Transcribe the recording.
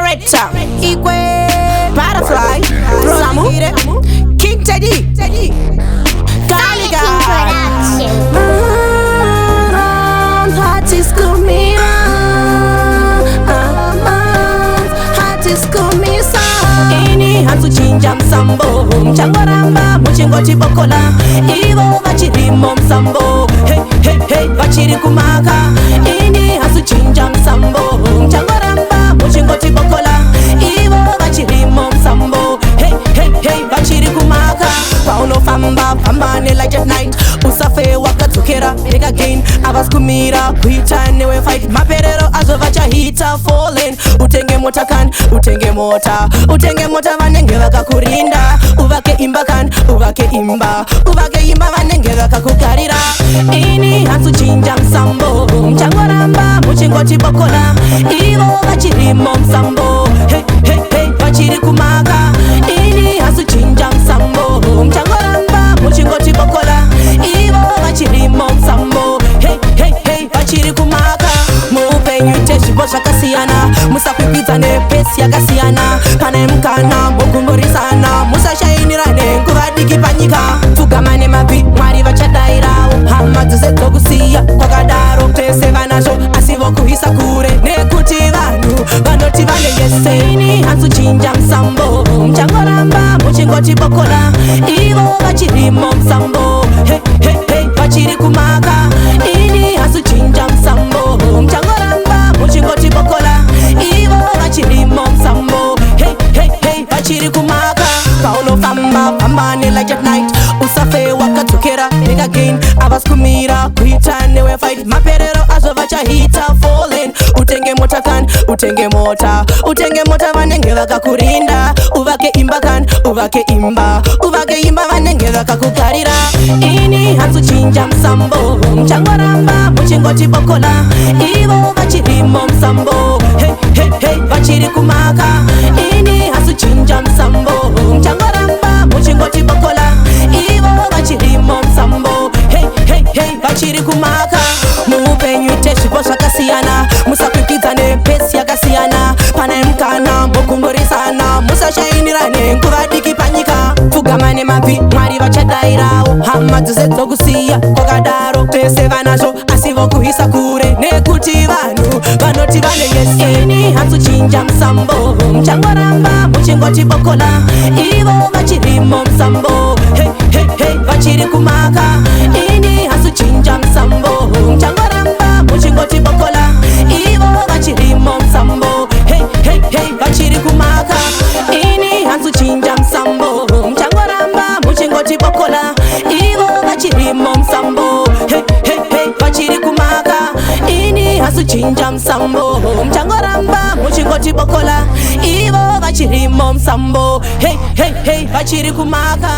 Liberator, Igwe, Butterfly, Samu, King Teddy, Galiga, Heart is Kumira, Heart is Kumisa. Ini hantu chinja msambo, mchangoramba muchingoti bokola, ivo vachirimo msambo, hey hey hey vachiri kumaka. Ini hantu chinja msambo, mchangoramba muchingoti bokola, ivo vachirimo msambo, hey hey hey vachiri kumaka. Pauno famba fambane like at night, usafe wakatukera make again. Abaskumira kuita newe fight, maperero azovacha hita falling. Utenge motakan, utenge mota vanenge vakakurinda. Uvake imba kan, uvake imba vanenge vakakukarira. Ini hantu chinja msambo, mchangoramba muchingoti bokola, ivo vachirimo msambo, hey hey hey vachiri kumaka. Ini hantu chinja msambo, mchangoramba muchingoti bokola, ivo vachirimo msambo, hey hey hey vachiri kumaka. Mupenyu teshibo shakasiyana, musakwikwidzane pesi yakasiyana. Pane mukana mukumburisana, musashainirane kuvadiki panyika. Tugamane mabvi mwari vachadairawo, hama dzose dzokusiya kwakadaro. Tese vanazvo asi vokuisa kure, nekuti vanhu vanoti vane yese. Ini hantu chinja msambo, mchangoramba muchingoti bokola, ivo vachirimo msambo, hey hey hey vachiri kumaka. Ini hantu chinja msambo, mchangoramba muchingoti bokola, ivo vachirimo msambo, hey hey hey vachiri kumaka. Pauno famba fambane like at night, usafe wakatukera make again. Abaskumira kuita newe fight, maperero azovacha hita falling. Utenge motakan, utenge mota vanenge vakakurinda. Uvake imba kan, uvake imba vanenge vakakukarira. Ini hantu chinja msambo, mchangoramba muchingoti bokola, ivo vachirimo msambo, hey hey hey vachiri kumaka. Ini hantu chinja msambo, mchangoramba muchingoti bokola, ivo vachirimo msambo, hey hey hey vachiri kumaka. Mupenyu teshibo shakasiyana, musakwikwidzane pesi yakasiyana. Pane mukana mukumburisana, musashainirane kuvadiki panyika. Tugamane mabvi mwari vachadairawo, hama dzose dzokusiya kwakadaro. Tese vanazvo asi vokuisa kure, nekuti vanhu vanoti vane yese. Ini hantu chinja msambo, mchangoramba muchingoti bokola, ivo vachirimo msambo, hey hey hey vachiri kumaka. Ini hantu chinja msambo, mchangoramba muchingoti bokola, ivo vachirimo msambo, hey hey hey vachiri kumaka. Ini hantu chinja msambo, mchangoramba muchingoti bokola, ivo vachirimo msambo, hey hey hey vachiri kumaka. Ini hantu chinja msambo, mchangoramba muchingoti bokola, ivo vachirimo msambo, hey hey hey vachiri kumaka.